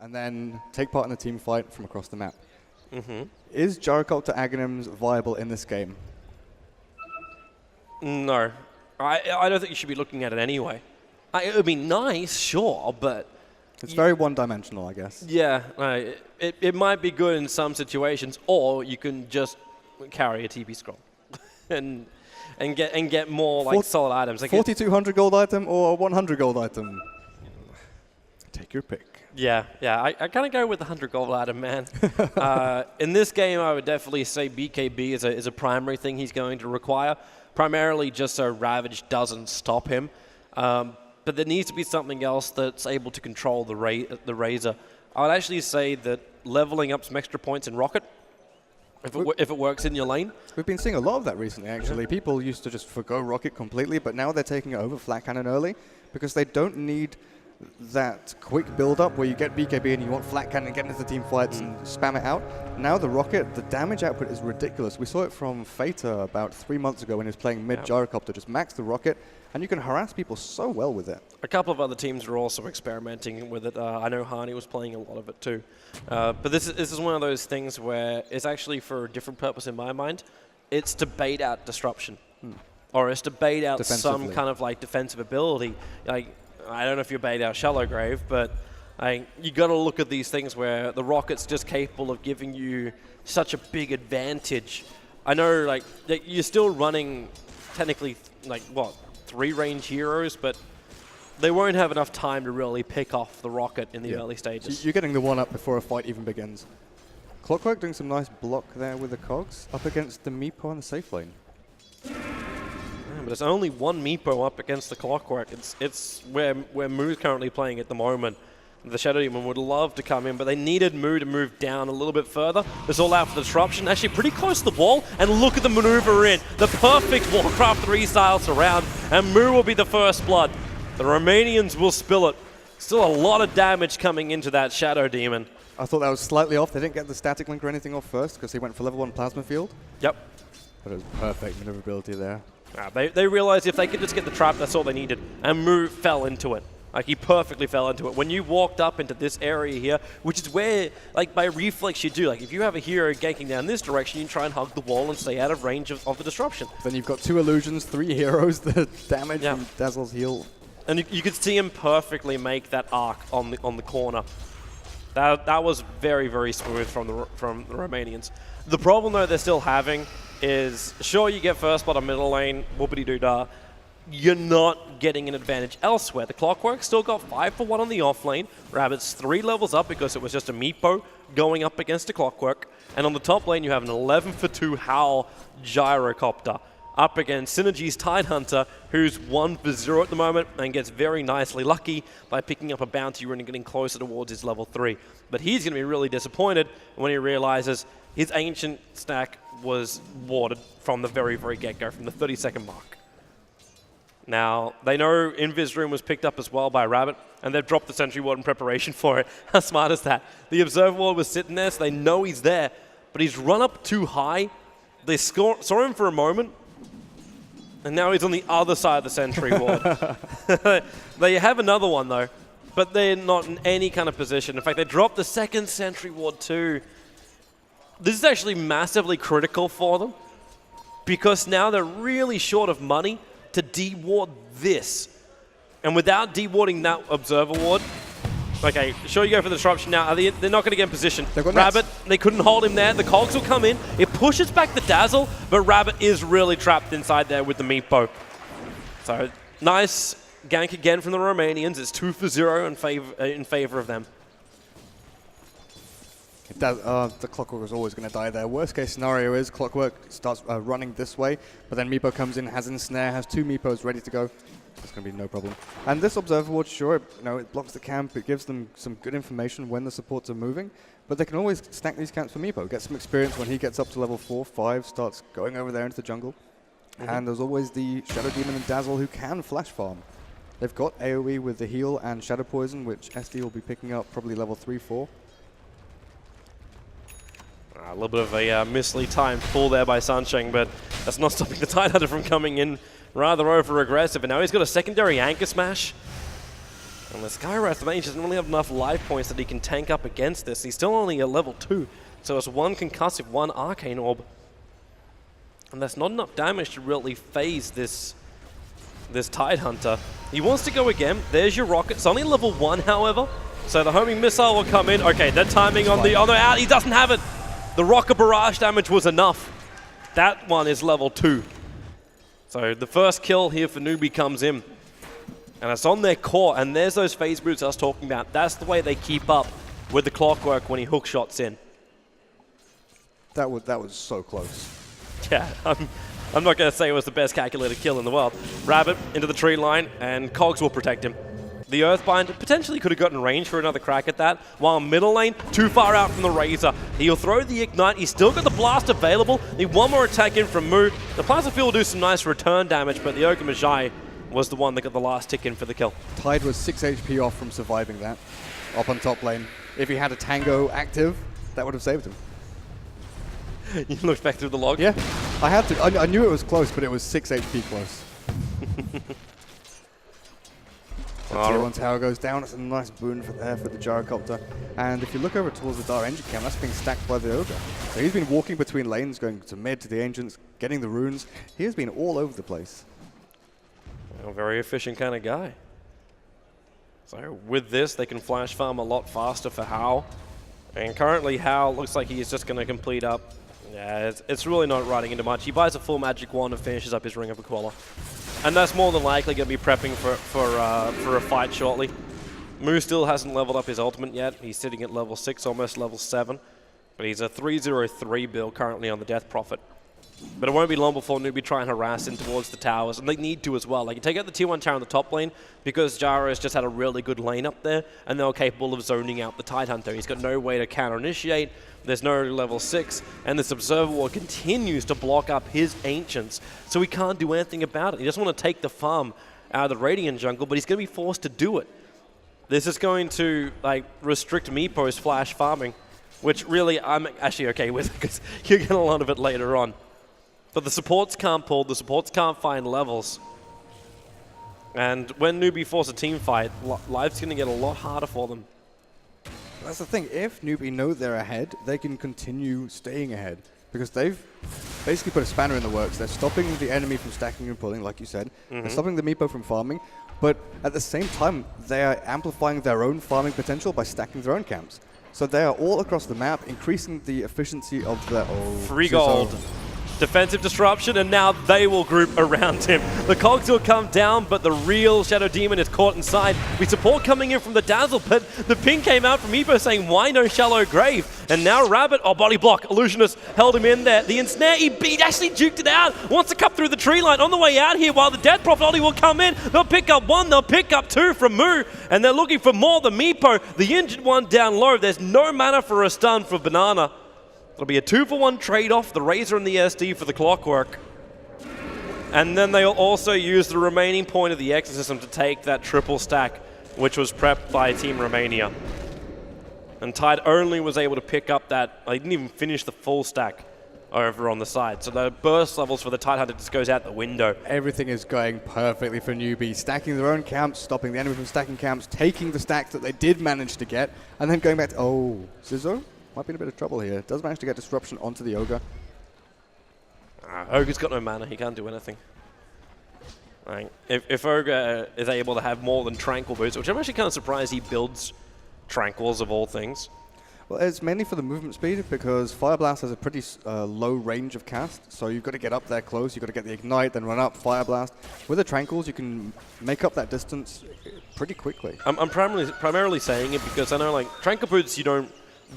and then take part in a team fight from across the map. Is Gyrocopter Aghanims viable in this game? No. I don't think you should be looking at it anyway. It would be nice, sure, but... It's very one-dimensional, I guess. Yeah, it might be good in some situations, or you can just carry a TP scroll and get more like solid items. Like 4,200 gold item or a 100 gold item? Take your pick. Yeah, I kind of go with the 100 gold item, man. In this game, I would definitely say BKB is a primary thing he's going to require, primarily just so Ravage doesn't stop him. But there needs to be something else that's able to control the Razor. I would actually say that leveling up some extra points in Rocket, if it works in your lane. We've been seeing a lot of that recently, actually. Yeah. People used to just forgo Rocket completely, but now they're taking it over Flat Cannon early because they don't need that quick build-up where you get BKB and you want Flat Cannon, get into the team fights and spam it out. Now the Rocket, the damage output is ridiculous. We saw it from Fata about 3 months ago when he was playing mid-Gyrocopter. Just max the Rocket, and you can harass people so well with it. A couple of other teams are also experimenting with it. I know Hani was playing a lot of it too. But this is one of those things where it's actually for a different purpose in my mind. It's to bait out disruption. Or it's to bait out some kind of like defensive ability. Like, I don't know if you're bait out Shallow Grave, but you got to look at these things where the Rocket's just capable of giving you such a big advantage. I know, like you're still running technically, like what, 3 range heroes, but they won't have enough time to really pick off the Rocket in the early stages. You're getting the one up before a fight even begins. Clockwork doing some nice block there with the cogs up against the Meepo on the safe lane. But it's only one Meepo up against the Clockwork. It's where Moo's currently playing at the moment. The Shadow Demon would love to come in, but they needed Moo to move down a little bit further. It's all out for the disruption. Actually pretty close to the wall, and look at the maneuver in. The perfect Warcraft 3 style surround, and Moo will be the first blood. The Romanians will spill it. Still a lot of damage coming into that Shadow Demon. I thought that was slightly off. They didn't get the static link or anything off first because he went for level 1 Plasma Field. Yep. But it was perfect maneuverability there. They realized if they could just get the trap, that's all they needed. And Moo fell into it. Like, he perfectly fell into it. When you walked up into this area here, which is where, like, by reflex you do. Like, if you have a hero ganking down this direction, you try and hug the wall and stay out of range of the disruption. Then you've got 2 illusions, 3 heroes, the damage from Dazzle's heal. And you could see him perfectly make that arc on the corner. That was very, very smooth from the Romanians. The problem, though, they're still having is, sure, you get first blood on middle lane, whoopity-doo-dah. You're not getting an advantage elsewhere. The Clockwork still got 5 for 1 on the off lane. Rabbit's 3 levels up because it was just a Meepo going up against a Clockwork. And on the top lane, you have an 11 for 2 Howl Gyrocopter up against Synergy's Tidehunter, who's 1 for 0 at the moment and gets very nicely lucky by picking up a bounty rune and getting closer towards his level 3. But he's going to be really disappointed when he realizes his Ancient stack was warded from the very, very get-go, from the 30-second mark. Now, they know Invis Rune was picked up as well by Rabbit, and they've dropped the Sentry Ward in preparation for it. How smart is that? The Observer Ward was sitting there, so they know he's there, but he's run up too high. They saw him for a moment, and now he's on the other side of the Sentry Ward. They have another one, though, but they're not in any kind of position. In fact, they dropped the second Sentry Ward, too. This is actually massively critical for them, because now they're really short of money to de-ward this. And without de-warding that Observer Ward, okay, sure, you go for the disruption now. They're not going to get in position. Rabbit, they couldn't hold him there. The Cogs will come in. It pushes back the Dazzle, but Rabbit is really trapped inside there with the Meepo. So, nice gank again from the Romanians. It's 2 for 0 in favor of them. The Clockwork was always going to die there. Worst case scenario is Clockwork starts running this way, but then Meepo comes in, has Ensnare, has 2 Meepos ready to go. It's going to be no problem. And this Observer Ward, sure, it blocks the camp, it gives them some good information when the supports are moving, but they can always stack these camps for Meepo, get some experience when he gets up to level 4, 5, starts going over there into the jungle. And there's always the Shadow Demon and Dazzle who can flash farm. They've got AoE with the heal and Shadow Poison, which SD will be picking up probably level 3, 4. A little bit of a misly timed pull there by Sunshine, but that's not stopping the Tidehunter from coming in rather over-aggressive. And now he's got a secondary Anchor Smash. And the Skywrath Mage doesn't really have enough life points that he can tank up against this. He's still only at level 2, so it's 1 concussive, 1 Arcane Orb. And that's not enough damage to really phase this Tidehunter. He wants to go again. There's your rocket. It's only level 1, however. So the homing missile will come in. Okay, they're timing on the other out. He doesn't have it. The rocket barrage damage was enough. That one is level 2. So the first kill here for Newbie comes in. And it's on their core. And there's those phase boots I was talking about. That's the way they keep up with the Clockwork when he hook shots in. That was so close. Yeah, I'm not going to say it was the best calculated kill in the world. Rabbit into the tree line, and Cogs will protect him. The Earthbind potentially could have gotten range for another crack at that, while middle lane, too far out from the Razor. He'll throw the Ignite. He's still got the Blast available. Need one more attack in from Mu. The Plasma Field will do some nice return damage, but the Ogre Magi was the one that got the last tick in for the kill. Tide was 6 HP off from surviving that, up on top lane. If he had a Tango active, that would have saved him. You looked back through the log? Yeah, I had to. I knew it was close, but it was 6 HP close. Tier 1 tower goes down. It's a nice boon for the Gyrocopter. And if you look over towards the Dar Engine Camp, that's being stacked by the Ogre. So he's been walking between lanes, going to mid, to the Ancients, getting the runes. He has been all over the place. A very efficient kind of guy. So with this, they can flash farm a lot faster for Hao. And currently, Hao looks like he's just going to complete up. Yeah, it's really not riding into much. He buys a full magic wand and finishes up his Ring of Aquila. And that's more than likely going to be prepping for a fight shortly. Mu still hasn't leveled up his ultimate yet. He's sitting at level 6, almost level 7. But he's a 303 build currently on the Death Prophet. But it won't be long before Newbie try and harass him towards the towers, and they need to as well. Like, you take out the tier 1 tower in the top lane because Gyro's just had a really good lane up there, and they're capable of zoning out the Tidehunter. He's got no way to counter-initiate, there's no level 6, and this Observer Ward continues to block up his Ancients, so he can't do anything about it. He doesn't want to take the farm out of the Radiant jungle, but he's going to be forced to do it. This is going to restrict Meepo's flash farming, which really I'm actually okay with because you get a lot of it later on. But the supports can't pull, the supports can't find levels. And when Newbie force a team fight, life's going to get a lot harder for them. That's the thing, if Newbie know they're ahead, they can continue staying ahead. Because they've basically put a spanner in the works. They're stopping the enemy from stacking and pulling, like you said. They're stopping the Meepo from farming. But at the same time, they are amplifying their own farming potential by stacking their own camps. So they are all across the map, increasing the efficiency of their own... Free gold. Defensive disruption, and now they will group around him. The cogs will come down, but the real Shadow Demon is caught inside. We support coming in from the Dazzle, but the ping came out from Evo saying, why no shallow grave? And now Rabbit, body block. Illusionist held him in there. The ensnare, he actually juked it out. Wants to cut through the tree line on the way out here while the Death Prophet Ollie will come in. They'll pick up 1, they'll pick up 2 from Mu, and they're looking for more. The Meepo, the injured one down low. There's no mana for a stun for Banana. It'll be a 2-for-1 trade-off, the Razor and the SD for the Clockwork. And then they'll also use the remaining point of the Exorcism to take that triple stack, which was prepped by Team Romania. And Tide only was able to pick up that, they didn't even finish the full stack over on the side. So the burst levels for the Tidehunter just goes out the window. Everything is going perfectly for Newbie, stacking their own camps, stopping the enemy from stacking camps, taking the stacks that they did manage to get, and then going back to, oh, Scizor? Might be in a bit of trouble here. Does manage to get disruption onto the Ogre. Ogre's got no mana. He can't do anything. If Ogre is able to have more than Tranquil boots, which I'm actually kind of surprised he builds Tranquils of all things. Well, it's mainly for the movement speed because Fire Blast has a pretty low range of cast, so you've got to get up there close, you've got to get the Ignite, then run up, Fire Blast. With the Tranquils, you can make up that distance pretty quickly. I'm primarily saying it because I know Tranquil boots you don't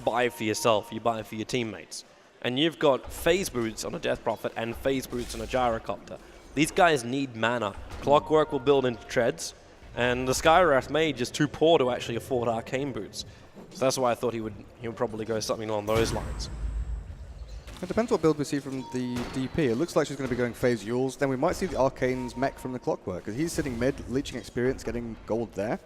buy for yourself, you buy for your teammates. And you've got phase boots on a Death Prophet and phase boots on a Gyrocopter. These guys need mana. Clockwork will build into treads, and the Skywrath Mage is too poor to actually afford arcane boots. So that's why I thought he would probably go something along those lines. It depends what build we see from the DP. It looks like she's going to be going phase Yules. Then we might see the Arcane's mech from the Clockwork, because he's sitting mid, leeching experience, getting gold there,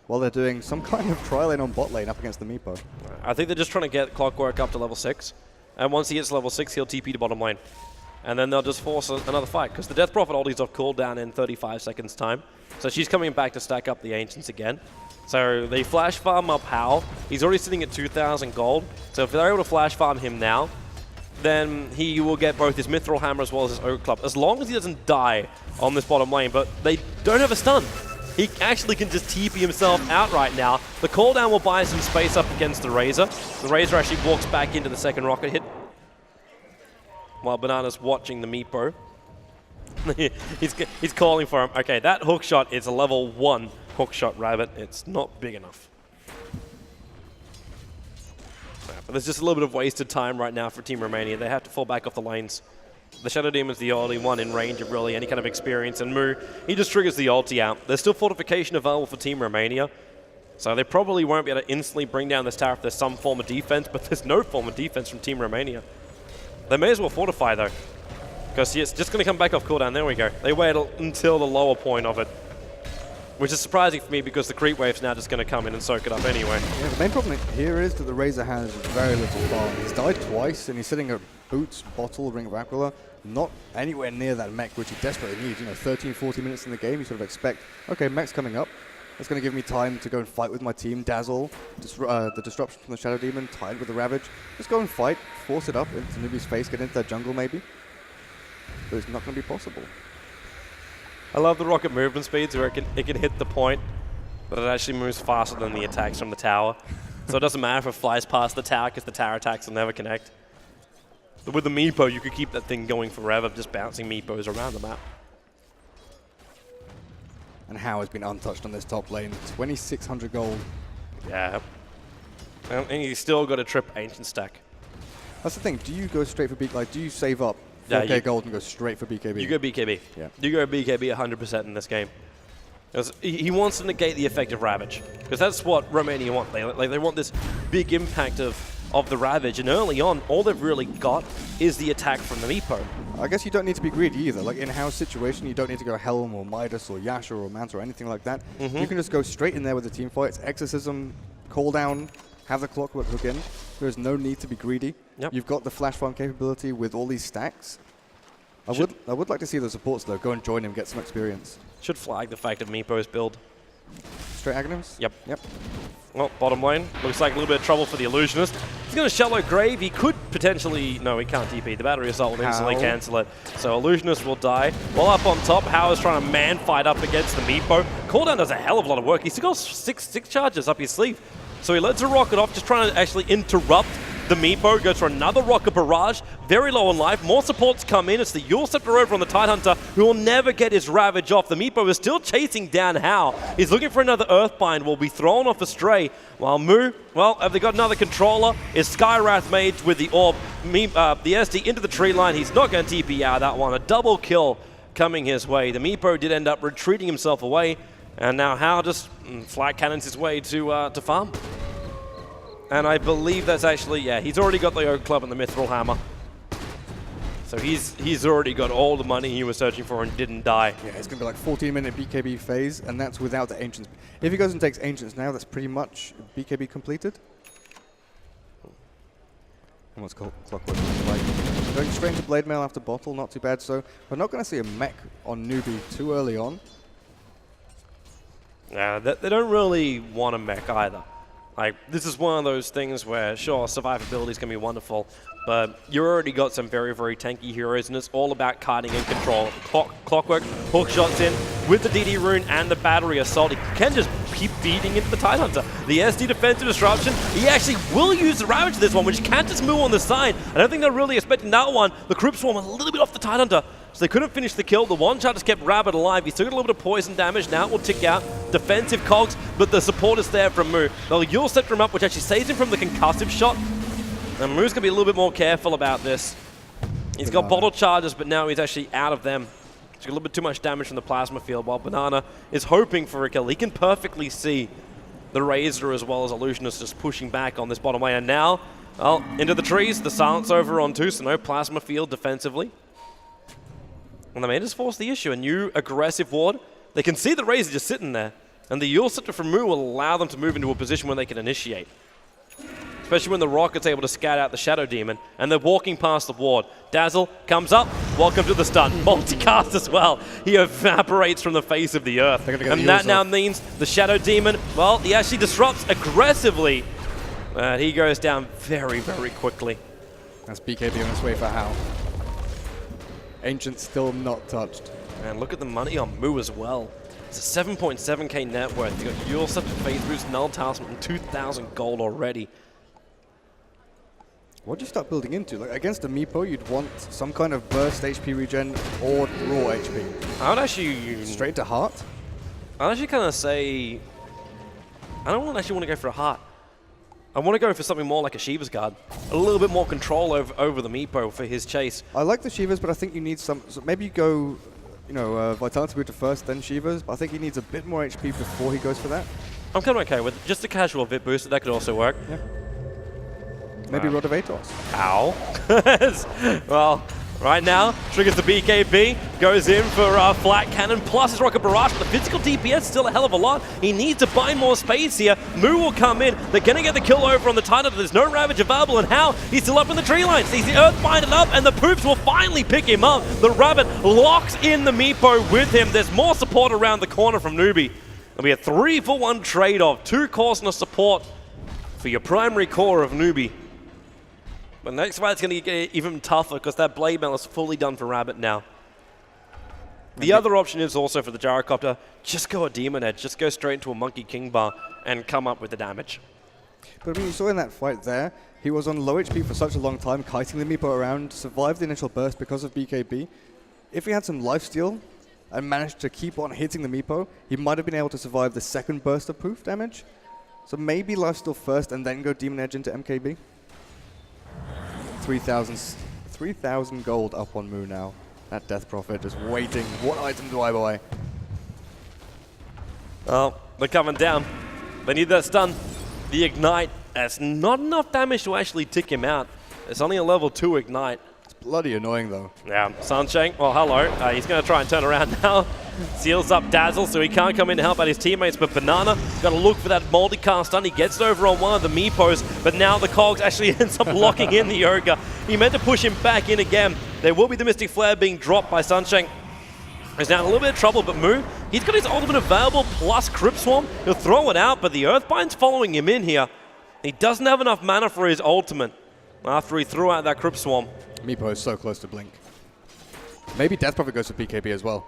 while they're doing some kind of tri lane on bot lane up against the Meepo. I think they're just trying to get Clockwork up to level 6. And once he hits level 6, he'll TP to bottom lane. And then they'll just force another fight, because the Death Prophet ulti's off cooldown in 35 seconds time. So she's coming back to stack up the Ancients again. So they flash farm up Hal. He's already sitting at 2,000 gold. So if they're able to flash farm him now, then he will get both his Mithril Hammer as well as his Oak Club, as long as he doesn't die on this bottom lane. But they don't have a stun. He actually can just TP himself out right now. The cooldown will buy some space up against the Razor. The Razor actually walks back into the second rocket hit, while Banana's watching the Meepo. he's calling for him. Okay, that hook shot is a level 1 hook shot rabbit. It's not big enough. But there's just a little bit of wasted time right now for Team Romania. They have to fall back off the lanes. The Shadow Demon's the only one in range of really any kind of experience, and Mu, he just triggers the ulti out. There's still fortification available for Team Romania, so they probably won't be able to instantly bring down this tower if there's some form of defense, but there's no form of defense from Team Romania. They may as well fortify, though, because it's just going to come back off cooldown. There we go. They wait until the lower point of it, which is surprising for me because the creep wave's now just going to come in and soak it up anyway. Yeah, the main problem here is that the Razor has very little farm. He's died twice, and he's sitting at Boots, Bottle, Ring of Aquila, not anywhere near that mech, which he desperately needs. You know, 13, 40 minutes in the game, you sort of expect, okay, mech's coming up. That's going to give me time to go and fight with my team. Dazzle, the disruption from the Shadow Demon, tied with the Ravage. Just go and fight, force it up into Nubi's face, get into that jungle maybe. But it's not going to be possible. I love the rocket movement speeds where it can hit the point, but it actually moves faster than the attacks from the tower. So it doesn't matter if it flies past the tower because the tower attacks will never connect. But with the Meepo, you could keep that thing going forever, just bouncing Meepos around the map. And Hao has been untouched on this top lane. 2,600 gold. Yeah. And he's still got a trip Ancient stack. That's the thing. Do you go straight for BKB? Like, do you save up 4K gold and go straight for BKB? You go BKB. Yeah. You go BKB 100% in this game. Because he wants to negate the effect of Ravage. Because that's what Romania want. They want this big impact of the Ravage, and early on, all they've really got is the attack from the Meepo. I guess you don't need to be greedy either. Like in Hao's situation, you don't need to go Helm or Midas or Yasha or Manta or anything like that. You can just go straight in there with the team fights, Exorcism, call down, have the Clockwork hook in. There's no need to be greedy. Yep. You've got the flash farm capability with all these stacks. I would like to see the supports though go and join him, get some experience. Should flag the fact of Meepo's build. Straight Aghanims? Yep. Yep. Well, bottom lane. Looks like a little bit of trouble for the Illusionist. He's going to Shallow Grave. He could potentially... No, he can't TP. The Battery Assault will instantly cancel it. So Illusionist will die. While up on top, Hao is trying to man fight up against the Meepo. Cooldown does a hell of a lot of work. He's still got six charges up his sleeve. So he lets a rocket off, just trying to actually interrupt the Meepo. Goes for another rocket barrage. Very low on life. More supports come in. It's the Yule Scepter over on the Tidehunter, who will never get his Ravage off. The Meepo is still chasing down Hao. He's looking for another Earthbind. Will be thrown off astray. While Mu, well, have they got another controller? Is Skywrath Mage with the Orb. The SD into the tree line. He's not going to TP out of that one. A double kill coming his way. The Meepo did end up retreating himself away. And now Hao just flat cannons his way to farm. And I believe that's actually, yeah, he's already got the Oak Club and the Mithril Hammer. So he's already got all the money he was searching for and didn't die. Yeah, it's going to be like 14-minute BKB phase, and that's without the Ancients. If he goes and takes Ancients now, that's pretty much BKB completed. And what's Clockwork like? Going straight into Blade Mail after Bottle, not too bad. So we're not going to see a mech on Newbie too early on. Yeah, they don't really want a mech either. Like, this is one of those things where, sure, survivability is going to be wonderful, but you already got some very, very tanky heroes, and it's all about kiting and control. Clockwork, hook shots in with the DD Rune and the Battery Assault. He can just keep feeding into the Tidehunter. The SD Defensive Disruption, he actually will use the Ravage to this one, which can't just move on the side. I don't think they're really expecting that one. The Croup Swarm a little bit off the Tidehunter, so they couldn't finish the kill. The one-shot just kept Rabbit alive. He still got a little bit of poison damage. Now it will tick out. Defensive cogs, but the support is there from Mu. They'll Yule Scepter him up, which actually saves him from the concussive shot. And Mu's going to be a little bit more careful about this. He's got bottle charges, but now he's actually out of them. He's got a little bit too much damage from the plasma field, while Banana is hoping for a kill. He can perfectly see the Razor as well as Illusionist just pushing back on this bottom lane. And now, well, into the trees. The silence over on 2, so no plasma field defensively. And the may just force the issue. A new aggressive ward. They can see the Razor just sitting there. And the Yule Scepter from Mu will allow them to move into a position where they can initiate. especially when the Rocket's able to scout out the Shadow Demon, and they're walking past the ward. Dazzle comes up, welcome to the stun. Multicast as well. He evaporates from the face of the earth. And that now means the Shadow Demon, well, he actually disrupts aggressively. He goes down very, very quickly. That's BKB on his way for Hal. Ancient still not touched. And look at the money on Moo as well. It's a 7.7k net worth. You got IeSF, Phase Boost, Null Talisman, and 2,000 gold already. What do you start building into? Like against a Meepo, you'd want some kind of burst HP regen or raw HP. I would actually... Straight to heart? I'd actually kind of say... I don't actually want to go for a heart. I want to go for something more like a Shiva's Guard. A little bit more control over the Meepo for his chase. I like the Shivas, but I think you need some... So maybe you go, you know, Vitality Booster first, then Shivas. But I think he needs a bit more HP before he goes for that. I'm kind of okay with just a casual Vit Booster. That could also work. Yeah. Maybe Rod of Atos. Ow. Well, right now, triggers the BKB, goes in for Flat Cannon plus his Rocket Barrage, but the physical DPS still a hell of a lot. He needs to buy more space here. Moo will come in. They're going to get the kill over on the Titan, but there's no Ravage available, and How? He's still up in the tree line. Sees the Earth binded up, and the Poops will finally pick him up. The Rabbit locks in the Meepo with him. There's more support around the corner from Newbie. It'll be a 3-for-1 trade-off. 2 cores and a support for your primary core of Newbie. But next fight's going to get even tougher because that Blade Mail is fully done for Rabbit now. The other option is also for the Gyrocopter, just go a Demon Edge, just go straight into a Monkey King Bar and come up with the damage. But I mean, you saw in that fight there, he was on low HP for such a long time, kiting the Meepo around, survived the initial burst because of BKB. If he had some lifesteal and managed to keep on hitting the Meepo, he might have been able to survive the second burst of poof damage. So maybe lifesteal first and then go Demon Edge into MKB. 3,000 gold up on Moo now. That Death Prophet just waiting. What item do I buy? Well, they're coming down. They need that stun. The Ignite. That's not enough damage to actually tick him out. It's only a level 2 Ignite. It's bloody annoying though. Yeah, Sunshine. Well, hello. He's going to try and turn around now. Seals up Dazzle, so he can't come in to help out his teammates, but Banana got to look for that multicast stun. He gets it over on one of the Meepos, but now the Cogs actually ends up locking in the Ogre. He meant to push him back in again. There will be the Mystic Flare being dropped by Sunshine. He's now in a little bit of trouble, but Moo, he's got his ultimate available plus Crypt Swarm. He'll throw it out, but the Earthbind's following him in here. He doesn't have enough mana for his ultimate after he threw out that Crypt Swarm. Meepo is so close to Blink. Maybe Death Prophet goes for BKB as well,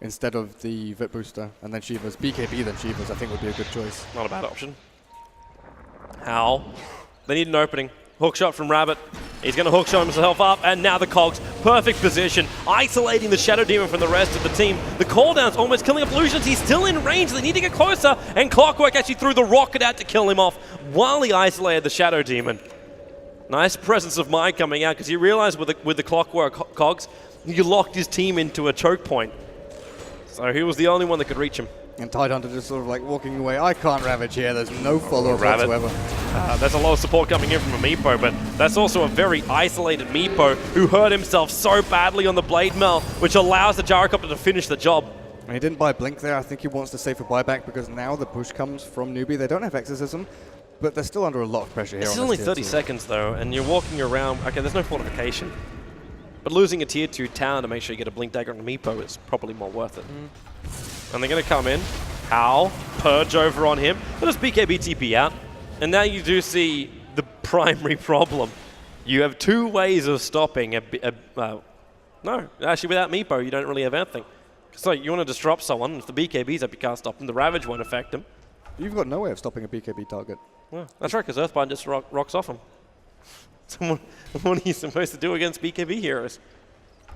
instead of the Vit Booster, and then Shiva's. BKB, then Shiva's, I think would be a good choice. Not a bad option. How? They need an opening. Hook shot from Rabbit. He's going to hook shot himself up, and now the Cogs. Perfect position, isolating the Shadow Demon from the rest of the team. The cooldown's almost killing up Illusions. He's still in range. They need to get closer, and Clockwork actually threw the rocket out to kill him off while he isolated the Shadow Demon. Nice presence of mind coming out, because he realized with the Clockwork Cogs, you locked his team into a choke point. So he was the only one that could reach him. And Tidehunter just sort of like walking away. I can't Ravage here. There's no follow-up whatsoever. There's a lot of support coming in from a Meepo, but that's also a very isolated Meepo who hurt himself so badly on the Blade Mail, which allows the Gyrocopter to finish the job. And he didn't buy Blink there. I think he wants to save for buyback because now the push comes from Newbie. They don't have Exorcism, but they're still under a lot of pressure here. It's only 30 seconds though, and you're walking around. Okay, there's no fortification. But losing a tier 2 town to make sure you get a Blink Dagger on Meepo is probably more worth it. And they're going to come in. How? Purge over on him. But does BKB TP out? And now you do see the primary problem. You have 2 ways of stopping no, actually without Meepo, you don't really have anything. So you want to disrupt someone. If the BKB's up, you can't stop them. The Ravage won't affect him. You've got no way of stopping a BKB target. Well, that's right, because Earthbind just rocks off him. So what are you supposed to do against BKB heroes?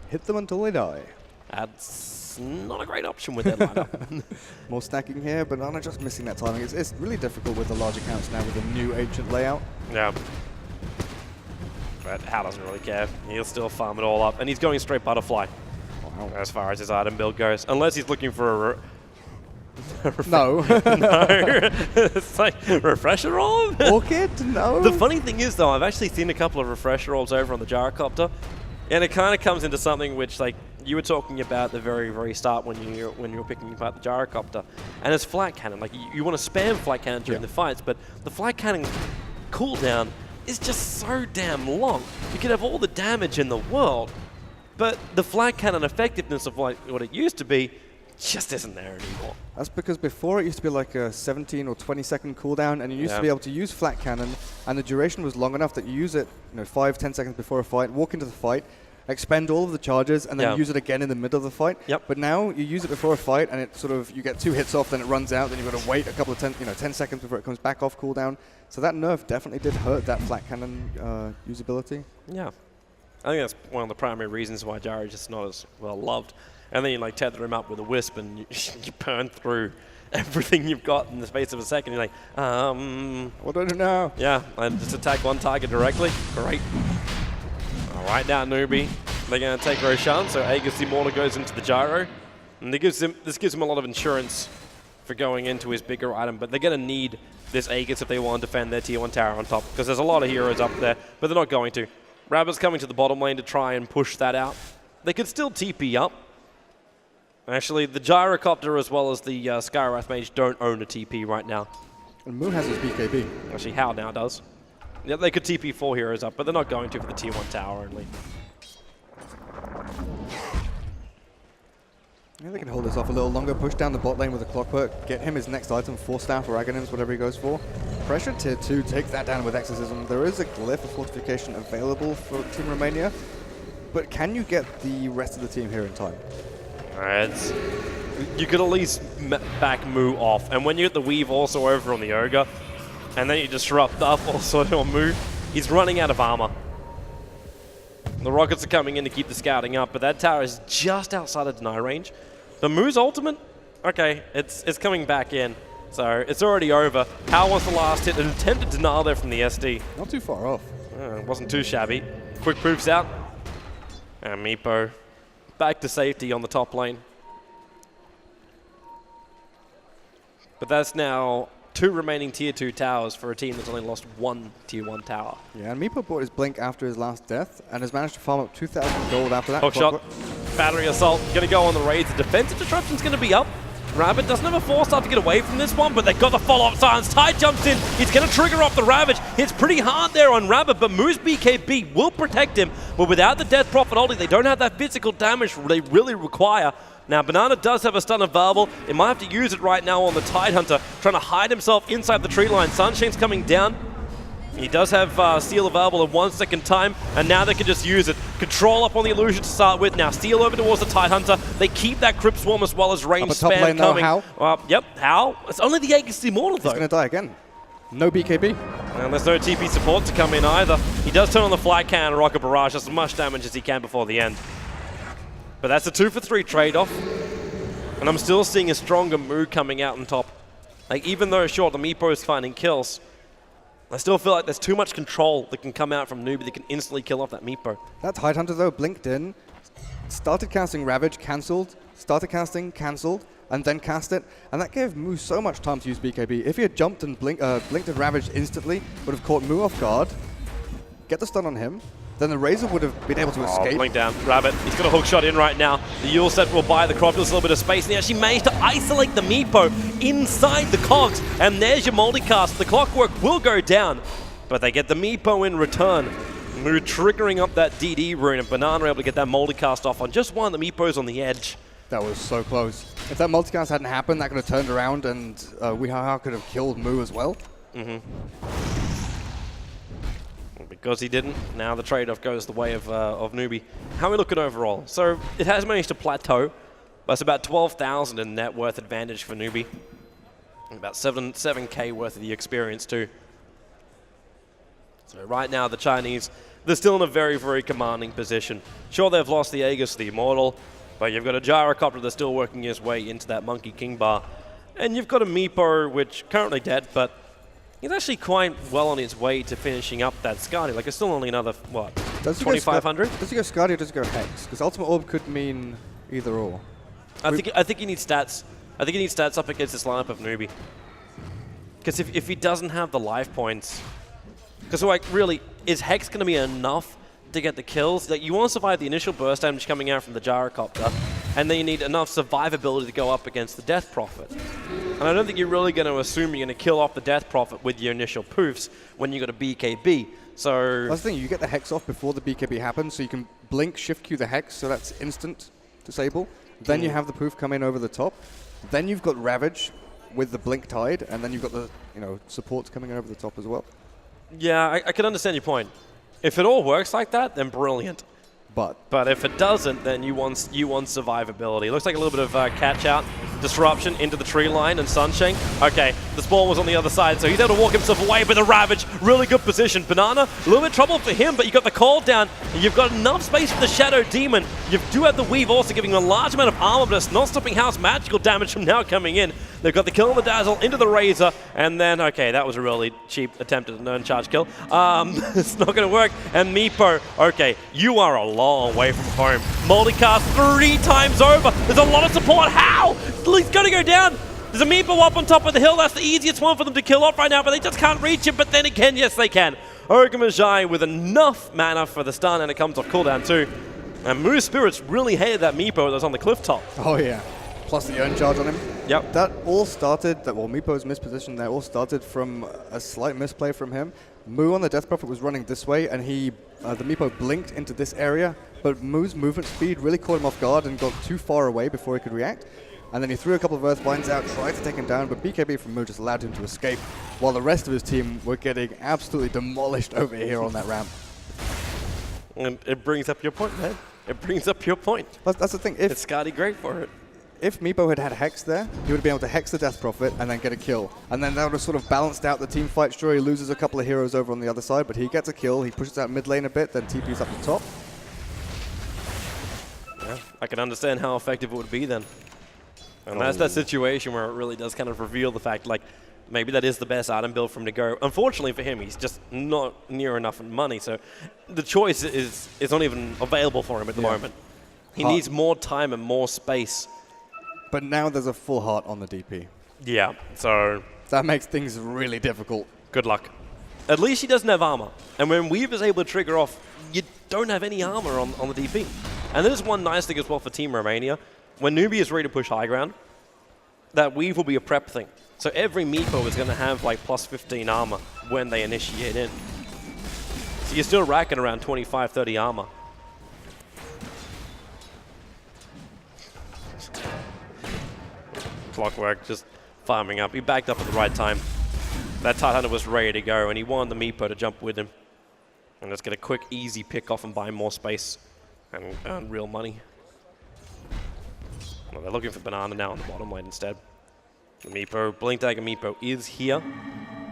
Hit them until they die. That's not a great option with that lineup. More stacking here, Banana just missing that timing. It's really difficult with the large accounts now with the new Ancient layout. Yeah. But Hal doesn't really care. He'll still farm it all up. And he's going straight Butterfly. Wow. As far as his item build goes. Unless he's looking for a no. No. It's like, Refresher Orb? Orchid? No. The funny thing is, though, I've actually seen a couple of Refresher Orbs over on the Gyrocopter, and it kind of comes into something which, like, you were talking about at the very, very start when you were picking apart the Gyrocopter, and it's Flat Cannon. Like, you want to spam Flat Cannon during the fights, but the Flat Cannon cooldown is just so damn long. You could have all the damage in the world, but the flag cannon effectiveness of what it used to be just isn't there anymore. That's because before it used to be like a 17 or 20 second cooldown, and you used to be able to use flat cannon, and the duration was long enough that you use it 5-10 seconds before a fight, walk into the fight, expend all of the charges, and then use it again in the middle of the fight. But now you use it before a fight, and it you get 2 hits off, then it runs out, then you've got to wait a couple of 10 seconds before it comes back off cooldown. So that nerf definitely did hurt that flat cannon usability. Yeah. I think that's one of the primary reasons why Gyro is just not as well loved. And then you tether him up with a wisp and you burn through everything you've got in the space of a second. You're like, what do I do now? Yeah, and just attack one target directly. Great. All right, now Newbie. They're going to take Roshan, so Aegis Immortal goes into the Gyro. And this gives him a lot of insurance for going into his bigger item, but they're going to need this Aegis if they want to defend their tier 1 tower on top, because there's a lot of heroes up there, but they're not going to. Rabbit's coming to the bottom lane to try and push that out. They could still TP up. Actually, the Gyrocopter as well as the Skywrath Mage don't own a TP right now. And Moo has his BKB. Actually, Hal now does. Yeah, they could TP 4 heroes up, but they're not going to for the tier 1 tower only. Yeah, they can hold this off a little longer, push down the bot lane with a Clockwork, get him his next item, 4 staff or Aghanim's, whatever he goes for. Pressure tier 2, take that down with Exorcism. There is a glyph of fortification available for Team Romania, but can you get the rest of the team here in time? You could at least back Moo off, and when you get the weave also over on the Ogre, and then you disrupt up also on Moo, he's running out of armor. The rockets are coming in to keep the scouting up, but that tower is just outside of deny range. The Moo's ultimate, okay, it's coming back in, so it's already over. Hal wants the last hit, an attempted denial there from the SD. Not too far off. It wasn't too shabby. Quick poofs out, and Meepo back to safety on the top lane. But that's now 2 remaining tier 2 towers for a team that's only lost 1 tier 1 tower. Yeah, and Meepo bought his Blink after his last death and has managed to farm up 2,000 gold after that. Hook shot, battery assault, gonna go on the raids. The defensive disruption's gonna be up. Rabbit doesn't have a force up to get away from this one, but they've got the follow-up silence. Tide jumps in, he's gonna trigger off the Ravage. It's pretty hard there on Rabbit, but Moo's BKB will protect him. But without the Death Prophet ulti, they don't have that physical damage they really require. Now, Banana does have a stun available. They might have to use it right now on the Tidehunter, trying to hide himself inside the tree line. Sunshane's coming down. He does have Steel available in 1 second time, and now they can just use it. Control up on the illusion to start with. Now Steel over towards the Tidehunter. They keep that Crypt Swarm as well as range spam coming. Yep, Hal. It's only the Aegis Immortal though. He's going to die again. No BKB. And there's no TP support to come in either. He does turn on the flat cannon and rocket barrage as much damage as he can before the end. But that's a 2 for 3 trade-off. And I'm still seeing a stronger Moo coming out on top. Like, even though short, the Meepo is finding kills, I still feel like there's too much control that can come out from Newbie that can instantly kill off that Meepo. That Tidehunter, though, blinked in, started casting Ravage, cancelled, started casting, cancelled, and then cast it. And that gave Moo so much time to use BKB. If he had jumped and blinked and Ravaged instantly, would have caught Moo off guard, get the stun on him, then the Razor would have been able to escape. Blink down, Rabbit. He's got a hook shot in right now. The IeSF will buy the Crocodiles a little bit of space, and he actually managed to isolate the Meepo inside the cogs. And there's your multicast. The Clockwork will go down, but they get the Meepo in return. Moo triggering up that DD rune, and Banana able to get that multicast off on just one of the Meepos on the edge. That was so close. If that multicast hadn't happened, that could have turned around, and Weehaha could have killed Moo as well. Because he didn't, now the trade-off goes the way of Newbie. How are we looking overall? So it has managed to plateau. That's about 12,000 in net worth advantage for Newbie. And about 7K worth of the experience too. So right now the Chinese, they're still in a very, very commanding position. Sure, they've lost the Aegis, the Immortal, but you've got a Gyrocopter that's still working his way into that Monkey King bar. And you've got a Meepo, which currently dead, but he's actually quite well on his way to finishing up that Skadi. Like, it's still only another, what, 2,500? Does he go Skadi or does he go Hex? Because Ultimate Orb could mean either or. I think he needs stats. I think he needs stats up against this lineup of Newbie. Because if he doesn't have the life points... Because, like, really, is Hex going to be enough to get the kills? Like, you want to survive the initial burst damage coming out from the Gyrocopter, and then you need enough survivability to go up against the Death Prophet. And I don't think you're really going to assume you're going to kill off the Death Prophet with your initial poofs when you got a BKB. So that's the thing, you get the Hex off before the BKB happens, so you can blink, shift Q the Hex, so that's instant disable. Then you have the poof come in over the top. Then you've got Ravage with the blink tied, and then you've got the supports coming over the top as well. Yeah, I can understand your point. If it all works like that, then brilliant. But if it doesn't, then you want survivability. Looks like a little bit of catch out, disruption into the tree line and Sunshine. Okay, the spawn was on the other side, so he's able to walk himself away with a Ravage. Really good position. Banana, a little bit of trouble for him, but you got the call down. And you've got enough space for the Shadow Demon. You do have the Weave also giving him a large amount of armor, but it's not stopping House magical damage from now coming in. They've got the kill on the Dazzle into the Razor, and then, okay, that was a really cheap attempt at an uncharged kill. It's not going to work. And Meepo, okay, you are a long way from home. Multicast 3 times over. There's a lot of support. How? He's going to go down. There's a Meepo up on top of the hill. That's the easiest one for them to kill off right now, but they just can't reach him. But then again, yes, they can. Ogre with enough mana for the stun, and it comes off cooldown too. And Moose Spirits really hated that Meepo that was on the cliff top. Oh, yeah. Plus the urn charge on him. Yep. That all started, Meepo's misposition there all started from a slight misplay from him. Moo on the Death Prophet was running this way, and the Meepo blinked into this area, but Moo's movement speed really caught him off guard and got too far away before he could react. And then he threw a couple of Earthbinds out, tried to take him down, but BKB from Moo just allowed him to escape, while the rest of his team were getting absolutely demolished over here on that ramp. And it brings up your point, man. It brings up your point. That's the thing. It's Scotty great for it. If Meepo had Hex there, he would have been able to Hex the Death Prophet and then get a kill. And then that would have sort of balanced out the team fight. Sure, he loses a couple of heroes over on the other side, but he gets a kill, he pushes out mid lane a bit, then TP's up the top. Yeah, I can understand how effective it would be then. And that's that situation where it really does kind of reveal the fact, like, maybe that is the best item build for him to go. Unfortunately for him, he's just not near enough in money, so the choice is not even available for him at the moment. He needs more time and more space. But now there's a full heart on the DP. Yeah, so that makes things really difficult. Good luck. At least he doesn't have armor. And when Weave is able to trigger off, you don't have any armor on the DP. And there's one nice thing as well for Team Romania. When Newbie is ready to push high ground, that Weave will be a prep thing. So every Meepo is going to have like plus 15 armor when they initiate in. So you're still racking around 25, 30 armor. Clockwork just farming up. He backed up at the right time. That Tidehunter was ready to go, and he wanted the Meepo to jump with him. And let's get a quick, easy pick off and buy more space and earn real money. Well, they're looking for Banana now on the bottom lane instead. The Meepo, Blink Dagger Meepo is here.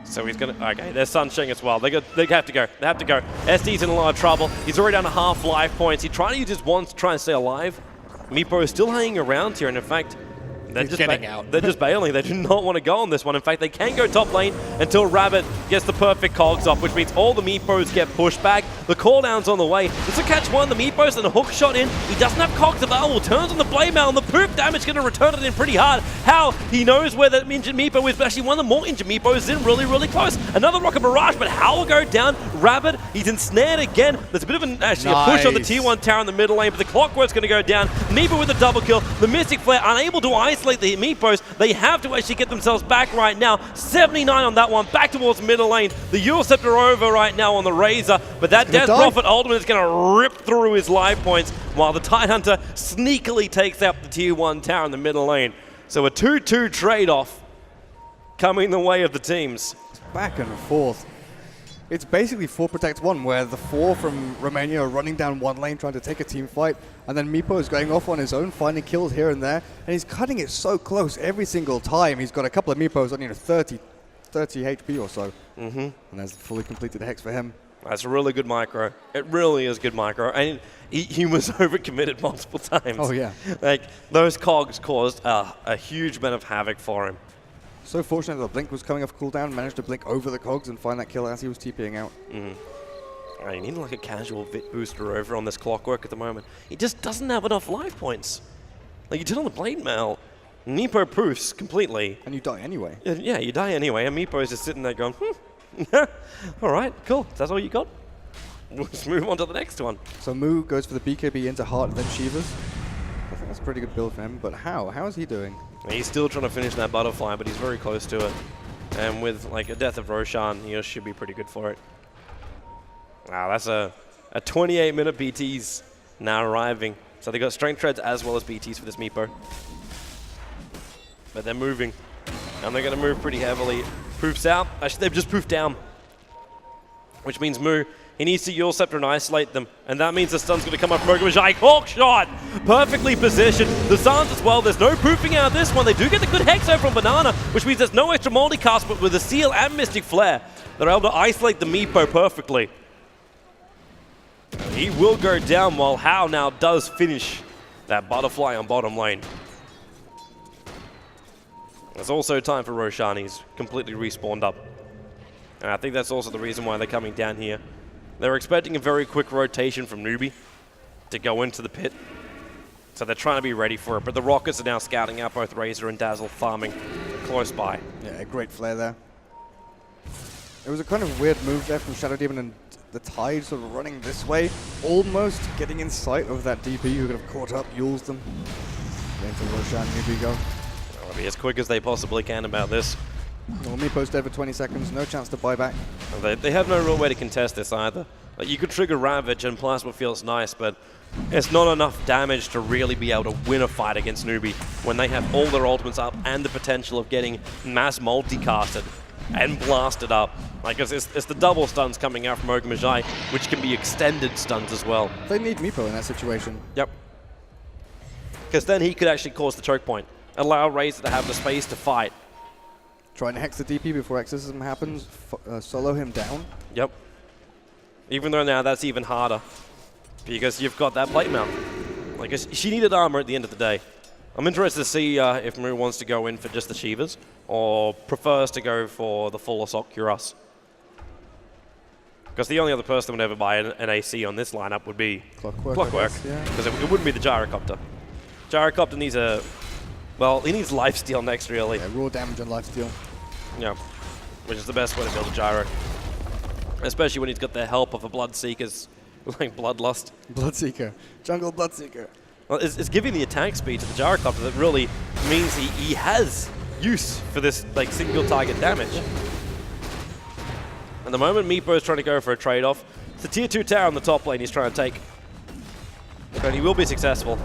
So he's going to... Okay, there's Sunshine as well. They have to go. They have to go. SD's in a lot of trouble. He's already down to half life points. He's trying to use his wands to try and stay alive. Meepo is still hanging around here, and in fact... They're just bailing. They do not want to go on this one. In fact, they can go top lane until Rabbit gets the perfect cogs off, which means all the Meepos get pushed back. The cooldown's on the way. It's a catch one. The Meepos and a hook shot in. He doesn't have cogs available. Turns on the blade mail, and the poop damage going to return it in pretty hard. How? He knows where the injured Meepo is, but actually one of the more injured Meepos is in really, really close. Another Rocket Barrage, but How will go down. Rabbit, he's ensnared again. There's a bit of a push on the tier 1 tower in the middle lane, but the Clockwork's going to go down. Meepo with a double kill. The Mystic Flare unable to isolate the Meepos. They have to actually get themselves back right now. 79 on that one, back towards middle lane. The Eul are over right now on the Razor, but that Death Prophet ultimate is going to rip through his life points, while the Tidehunter sneakily takes out the tier 1 tower in the middle lane. So a 2-2 trade-off coming the way of the teams. Back and forth. It's basically 4 protect 1, where the 4 from Romania are running down one lane trying to take a team fight, and then Meepo is going off on his own, finding kills here and there, and he's cutting it so close every single time. He's got a couple of Meepos on 30 HP or so, and that's fully completed Hex for him. That's a really good micro. It really is good micro, and he was overcommitted multiple times. Oh yeah. Like, those cogs caused a huge amount of havoc for him. So fortunate that the Blink was coming off cooldown, managed to blink over the cogs and find that kill as he was TPing out. You need like a casual Vit booster over on this Clockwork at the moment. He just doesn't have enough life points. Like, you did on the Blade Mail, Meepo poofs completely. And you die anyway. Yeah, you die anyway, and Meepo is just sitting there going, all right, cool, that's all you got? We'll just move on to the next one. So Moo goes for the BKB into Heart and then Shivas. I think that's a pretty good build for him, but How is he doing? He's still trying to finish that butterfly, but he's very close to it. And with like a death of Roshan, he should be pretty good for it. Wow, that's a 28-minute BTs now arriving. So they got strength treads as well as BTs for this Meepo. But they're moving. And they're going to move pretty heavily. Poofs out. Actually, they've just poofed down. Which means Mu, he needs to Eul Scepter and isolate them. And that means the stun's going to come up from Mogamajai. Hawk shot! Perfectly positioned. The stuns as well. There's no poofing out of this one. They do get the good Hexo from Banana, which means there's no extra multicast, but with the Seal and Mystic Flare, they're able to isolate the Meepo perfectly. He will go down while Hao now does finish that butterfly on bottom lane. It's also time for Roshan. He's completely respawned up. And I think that's also the reason why they're coming down here. They're expecting a very quick rotation from Newbie to go into the pit. So they're trying to be ready for it. But the Rockets are now scouting out both Razor and Dazzle, farming close by. Yeah, a great flare there. It was a kind of weird move there from Shadow Demon, and the Tide sort of running this way, almost getting in sight of that DP who could have caught up, Yules them. Going to Roshan, Newbie go. They'll be as quick as they possibly can about this. Well, Meepo's dead for 20 seconds, no chance to buy back. They have no real way to contest this either. Like, you could trigger Ravage and Plasma feels nice, but it's not enough damage to really be able to win a fight against Newbie when they have all their ultimates up and the potential of getting mass multicasted and blasted up. Like, it's the double stuns coming out from Mogamajai, which can be extended stuns as well. They need Meepo in that situation. Yep. Because then he could actually cause the choke point, allow Razor to have the space to fight. Try and hex the DP before exorcism happens, solo him down. Yep. Even though now that's even harder, because you've got that plate mount. Like, she needed armor at the end of the day. I'm interested to see if Mu wants to go in for just the Shivas, or prefers to go for the full Assault Cuirass. Because the only other person that would ever buy an AC on this lineup would be Clockwork. Because it wouldn't be the Gyrocopter. Gyrocopter needs a... Well, he needs lifesteal next, really. Yeah, raw damage and lifesteal. Yeah, which is the best way to build a Gyro. Especially when he's got the help of a Bloodseeker's, like Bloodlust. Bloodseeker. Jungle Bloodseeker. Well, it's giving the attack speed to the Gyrocopter that really means he has use for this like single target damage. And the moment Meepo is trying to go for a trade-off, it's the tier 2 tower on the top lane he's trying to take. And he will be successful.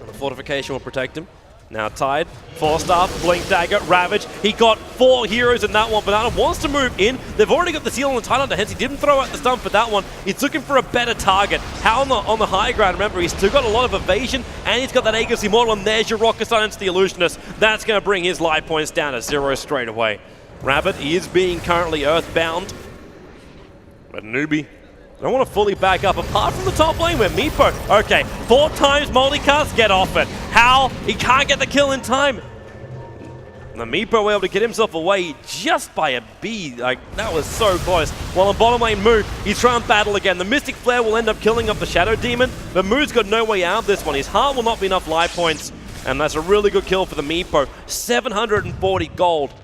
And the fortification will protect him. Now Tide, 4-Staff, Blink Dagger, Ravage. He got 4 heroes in that one. Banana wants to move in. They've already got the seal on the Tide under, hence he didn't throw out the stun for that one. He's looking for a better target. How on the high ground, remember, he's still got a lot of evasion, and he's got that Aegis Immortal, and there's your Rocket Stun into the Illusionist. That's going to bring his life points down to 0 straight away. Rabbit is being currently Earthbound. But Newbie, I don't want to fully back up, apart from the top lane where Meepo, okay, 4 times multicast, get off it. How? He can't get the kill in time. And the Meepo were able to get himself away just by a B. Like, that was so close. While on bottom lane, Mu, he's trying to battle again. The Mystic Flare will end up killing up the Shadow Demon, but Mu's got no way out of this one. His heart will not be enough life points, and that's a really good kill for the Meepo. 740 gold.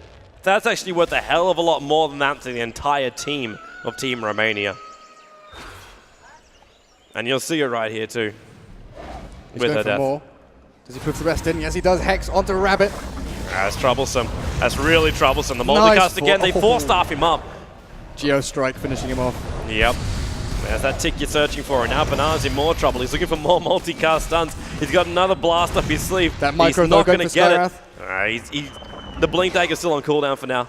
That's actually worth a hell of a lot more than that to the entire team of Team Romania. And you'll see it right here too. He's with her death. More. Does he put the rest in? Yes, he does. Hex onto Rabbit. That's troublesome. That's really troublesome. The multicast again, they 4-staff him up. Geo-strike finishing him off. Yep. There's that tick you're searching for, and now Banana's in more trouble. He's looking for more multicast stuns. He's got another blast up his sleeve. That micro he's not going to get Skywrath. it. The Blink Dagger's still on cooldown for now.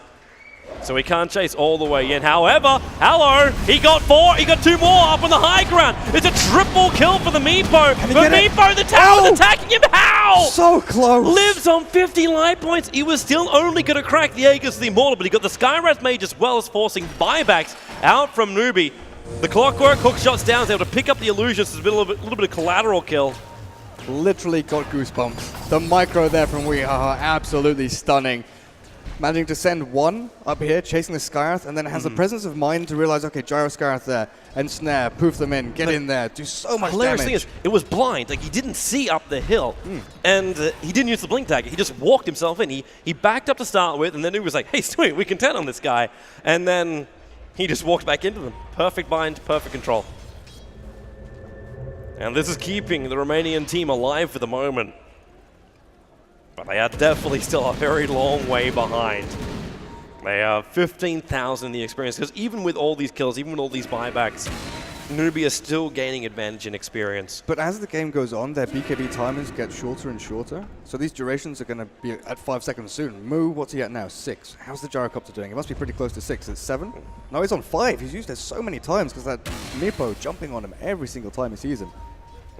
So he can't chase all the way in. However, hello, he got 4, he got 2 more up on the high ground. It's a triple kill for the Meepo. But Meepo, the tower's attacking him. How? So close. Lives on 50 life points. He was still only going to crack the Aegis of the Immortal, but he got the Skywrath Mage as well as forcing buybacks out from Newbie. The Clockwork hook shots down, is able to pick up the illusions. There's a little bit of collateral kill. Literally got goosebumps. The micro there from Weehaha, absolutely stunning. Managing to send 1 up here, chasing the Skywrath, and then has the presence of mind to realize, okay, Gyro Skywrath there, and snare, poof them in, get in there, do so much hilarious damage. Thing is, it was blind, like he didn't see up the hill, and he didn't use the Blink Dagger, he just walked himself in. He backed up to start with, and then he was like, hey, sweet, we can 10 on this guy. And then he just walked back into them. Perfect bind, perfect control. And this is keeping the Romanian team alive for the moment. But they are definitely still a very long way behind. They are 15,000 in the experience, because even with all these kills, even with all these buybacks, Nubia is still gaining advantage in experience. But as the game goes on, their BKB timers get shorter and shorter. So these durations are going to be at 5 seconds soon. Moo, what's he at now? 6. How's the gyrocopter doing? It must be pretty close to 6. It's 7? No, he's on 5. He's used it so many times because that Meepo jumping on him every single time he sees him.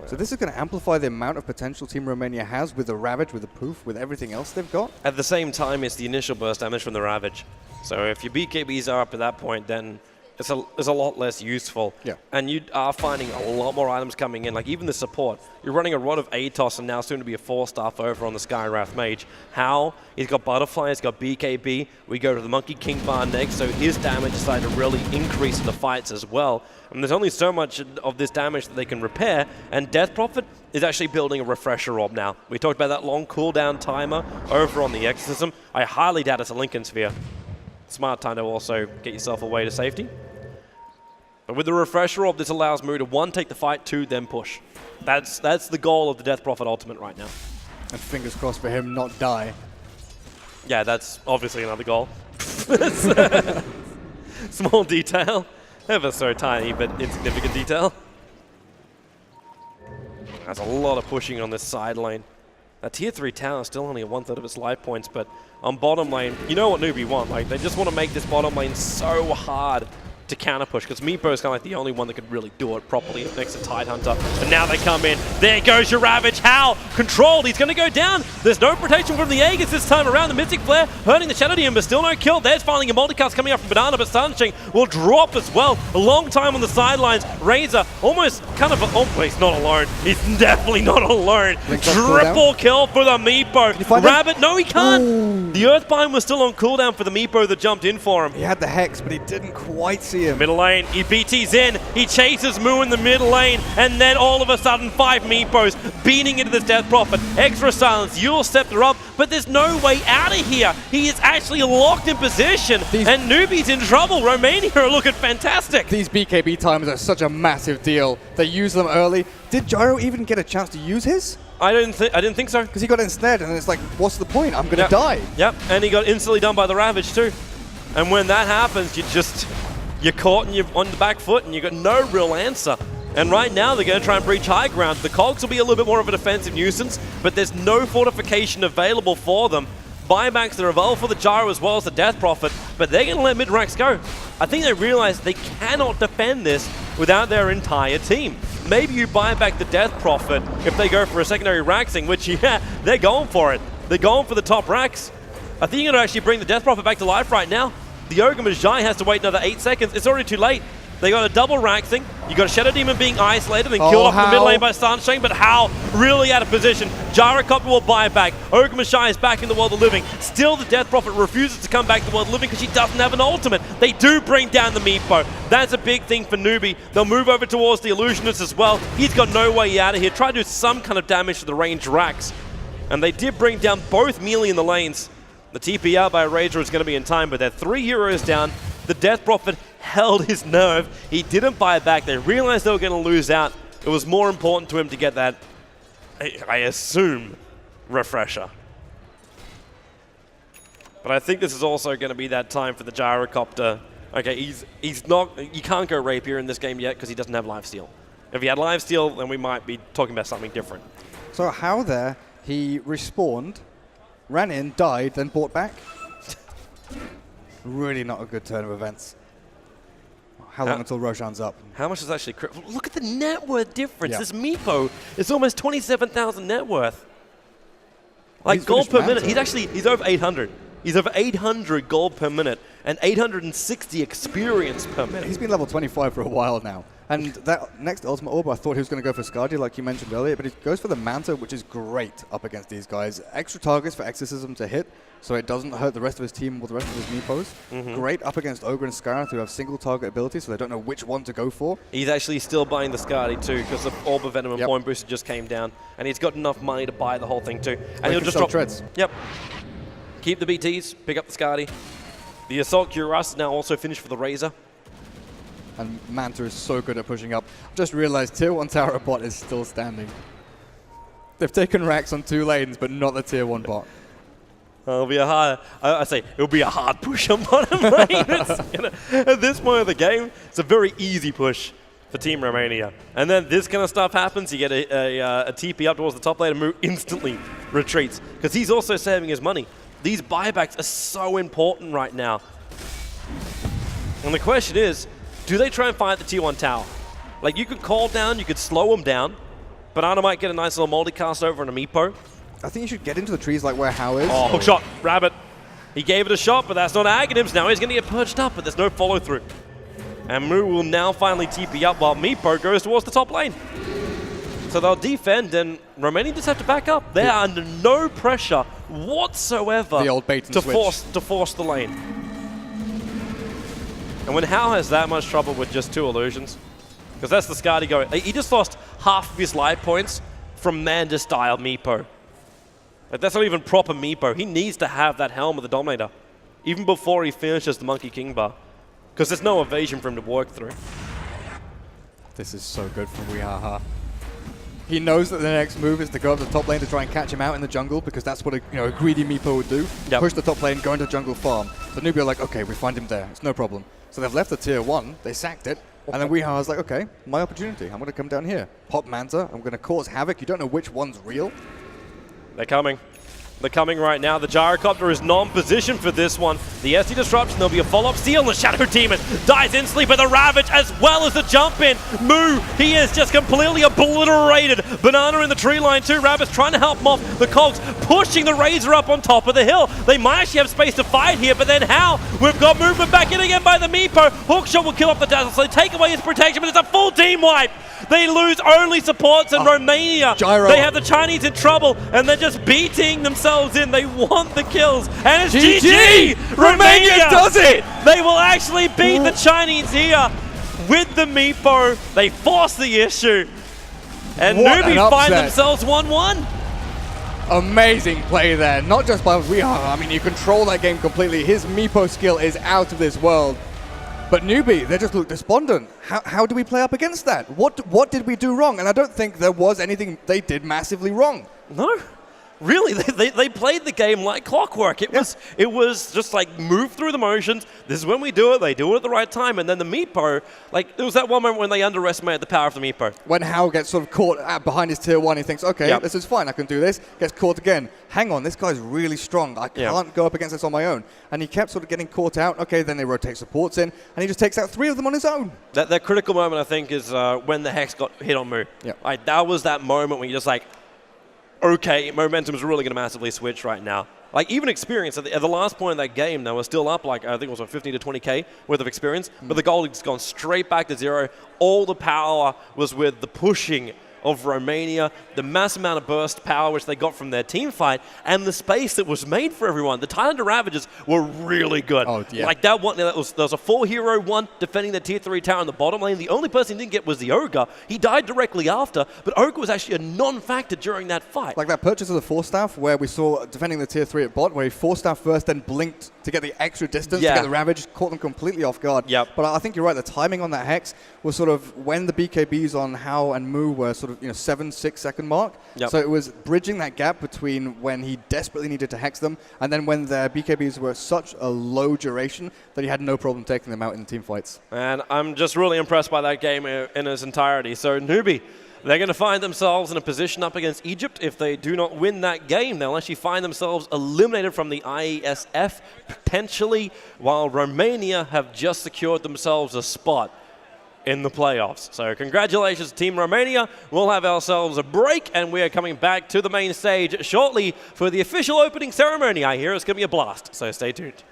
So this is going to amplify the amount of potential Team Romania has with the Ravage, with the Poof, with everything else they've got. At the same time, it's the initial burst damage from the Ravage. So if your BKBs are up at that point, then it's a lot less useful. Yeah. And you are finding a lot more items coming in, like even the support. You're running a rod of ATOS and now soon to be a 4-star over on the Skywrath Mage. How? He's got Butterfly, he's got BKB. We go to the Monkey King bar next, so his damage is starting to really increase in the fights as well. And there's only so much of this damage that they can repair, and Death Prophet is actually building a Refresher Orb now. We talked about that long cooldown timer over on the Exorcism. I highly doubt it's a Lincoln Sphere. Smart time to also get yourself away to safety. But with the Refresher Orb, this allows Moo to 1, take the fight, 2, then push. That's the goal of the Death Prophet Ultimate right now. And fingers crossed for him not die. Yeah, that's obviously another goal. Small detail. Ever so tiny, but insignificant detail. There's a lot of pushing on this side lane. That tier 3 tower is still only at 1/3 of its life points, but on bottom lane, you know what Newbie want. Like, they just want to make this bottom lane so hard to counter push, because Meepo is kind of like the only one that could really do it properly next to Tidehunter. And now they come in. There goes your Ravage. How? Controlled. He's going to go down. There's no protection from the Aegis this time around. The Mystic Flare hurting the Shadow Demon, but still no kill. There's finally a multicast coming up from Banana, but Sunshine will drop as well. A long time on the sidelines. Razor almost kind of... Oh, he's not alone. He's definitely not alone. Triple kill for the Meepo. Rabbit, no, he can't. Ooh. The Earthbind was still on cooldown for the Meepo that jumped in for him. He had the Hex, but he didn't quite see him. Middle lane, he BT's in, he chases Moo in the middle lane, and then all of a sudden 5 Meepos beating into this Death Prophet. Extra silence, Yule Scepter up, but there's no way out of here. He is actually locked in position, and Newbie's in trouble. Romania are looking fantastic. These BKB timers are such a massive deal. They use them early. Did Gyro even get a chance to use his? I didn't think so. Because he got ensnared, and it's like, what's the point? I'm going to die. Yep, and he got instantly done by the Ravage too. And when that happens, you're caught and you're on the back foot and you've got no real answer. And right now they're going to try and breach high ground. The Cogs will be a little bit more of a defensive nuisance, but there's no fortification available for them. Buybacks that are available for the Gyro as well as the Death Prophet, but they're going to let mid-racks go. I think they realize they cannot defend this without their entire team. Maybe you buy back the Death Prophet if they go for a secondary Raxing, which, yeah, they're going for it. They're going for the top racks. I think you're going to actually bring the Death Prophet back to life right now. The Ogre Magi has to wait another 8 seconds. It's already too late. They got a double Raxing. You got a Shadow Demon being isolated and killed off in the middle lane by Sunshine, but How really out of position. Gyrocopter will buy back. Ogre Magi is back in the world of living. Still, the Death Prophet refuses to come back to the world of living because she doesn't have an ultimate. They do bring down the Meepo. That's a big thing for Newbie. They'll move over towards the Illusionist as well. He's got no way out of here. Try to do some kind of damage to the ranged racks. And they did bring down both melee in the lanes. The TP out by Rager is going to be in time, but they're 3 heroes down. The Death Prophet held his nerve. He didn't buy back. They realized they were going to lose out. It was more important to him to get that, I assume, refresher. But I think this is also going to be that time for the Gyrocopter. Okay, he's not... You can't go Rapier in this game yet because he doesn't have lifesteal. If he had lifesteal, then we might be talking about something different. So How there, he respawned, ran in, died, then bought back. Really not a good turn of events. How long until Roshan's up? How much is actually... Look at the net worth difference. Yeah. This Meepo is almost 27,000 net worth. Like gold per minute. He's over 800. He's over 800 gold per minute and 860 experience per minute. He's been level 25 for a while now. And that next Ultimate Orb, I thought he was going to go for Skadi, like you mentioned earlier, but he goes for the Manta, which is great up against these guys. Extra targets for Exorcism to hit, so it doesn't hurt the rest of his team or the rest of his Meepos. Great up against Ogre and Skyrath, who have single target ability, so they don't know which one to go for. He's actually still buying the Skadi too, because the Orb of Venom and Point Booster just came down, and he's got enough money to buy the whole thing too. And he'll just drop treads. Yep. Keep the BTs, pick up the Skadi. The Assault Cuirass is now also finished for the Razor. And Manta is so good at pushing up. Just realized tier 1 tower bot is still standing. They've taken racks on 2 lanes, but not the tier 1 bot. It'll be a hard, it'll be a hard push on bottom lane. At this point of the game, it's a very easy push for Team Romania. And then this kind of stuff happens, you get a TP up towards the top lane and Mu instantly retreats. Because he's also saving his money. These buybacks are so important right now. And the question is, do they try and fight the tier 1 tower? Like, you could call down, you could slow them down. Banana might get a nice little multicast over on a Meepo. I think you should get into the trees like where How is. Oh, hook shot, Rabbit. He gave it a shot, but that's not Aghanims. Now he's going to get perched up, but there's no follow through. And Mu will now finally TP up while Meepo goes towards the top lane. So they'll defend, and Romania just have to back up. They are under no pressure whatsoever the old bait and to switch. force the lane. And when How has that much trouble with just 2 illusions, because that's the Skadi going. He just lost half of his life points from Manda style Meepo. Like, that's not even proper Meepo. He needs to have that helm of the Dominator, even before he finishes the Monkey King bar, because there's no evasion for him to work through. This is so good from Weehaha. He knows that the next move is to go up the top lane to try and catch him out in the jungle, because that's what a greedy Meepo would do. Yep. Push the top lane, go into jungle farm. So Nubia are like, okay, we find him there. It's no problem. So they've left the tier 1. They sacked it. And then Weehaha's like, okay, my opportunity. I'm going to come down here. Pop Manta. I'm going to cause havoc. You don't know which one's real. They're coming. They're coming right now. The Gyrocopter is non-positioned for this one. The SD disruption, there'll be a follow-up steal, and the Shadow Demon dies instantly by the Ravage as well as the jump in. Mu, he is just completely obliterated. Banana in the tree line too. Rabbit's trying to help him off. The Cogs pushing the Razor up on top of the hill. They might actually have space to fight here, but then how? We've got movement back in again by the Meepo. Hookshot will kill off the Dazzle, so they take away his protection, but it's a full team wipe. They lose only supports in Romania. Gyro. They have the Chinese in trouble, and they're just beating themselves in. They want the kills, and it's GG! Romania does it! They will actually beat the Chinese here with the Meepo. They force the issue, and Newbie find themselves 1-1. Amazing play there, not just by Weehaha. I mean, you control that game completely. His Meepo skill is out of this world. But Newbie, they just look despondent. How do we play up against that? What did we do wrong? And I don't think there was anything they did massively wrong. No. Really, they played the game like clockwork. It was just like move through the motions. This is when we do it. They do it at the right time. And then the Meepo, like there was that one moment when they underestimated the power of the Meepo. When Hao gets sort of caught behind his tier 1, he thinks, okay, this is fine. I can do this. Gets caught again. Hang on, this guy's really strong. I can't go up against this on my own. And he kept sort of getting caught out. Okay, then they rotate supports in, and he just takes out 3 of them on his own. That critical moment, I think, is when the Hex got hit on Mu. Like that was that moment when you're just like, okay, momentum is really going to massively switch right now. Like, even experience, at the last point of that game, they were still up, like, I think it was 15 to 20K worth of experience, but the gold has gone straight back to 0. All the power was with the pushing of Romania, the mass amount of burst power which they got from their team fight, and the space that was made for everyone. The Thailander Ravages were really good. Oh, yeah. Like that one, there was a 4-hero one defending the tier 3 tower in the bottom lane. The only person he didn't get was the Ogre. He died directly after, but Ogre was actually a non-factor during that fight. Like that purchase of the 4-staff where we saw defending the tier 3 at bot, where he 4-staff first, then blinked to get the extra distance to get the Ravage, caught them completely off guard. But I think you're right, the timing on that Hex was sort of when the BKBs on Hao and Mu were sort of 7-6 second mark. So it was bridging that gap between when he desperately needed to Hex them and then when their BKBs were such a low duration that he had no problem taking them out in team fights. And I'm just really impressed by that game in its entirety. So Newbie, they're going to find themselves in a position up against Egypt. If they do not win that game, they'll actually find themselves eliminated from the IeSF, potentially, while Romania have just secured themselves a spot in the playoffs. So congratulations, Team Romania. We'll have ourselves a break, and we are coming back to the main stage shortly for the official opening ceremony. I hear it's going to be a blast, so stay tuned.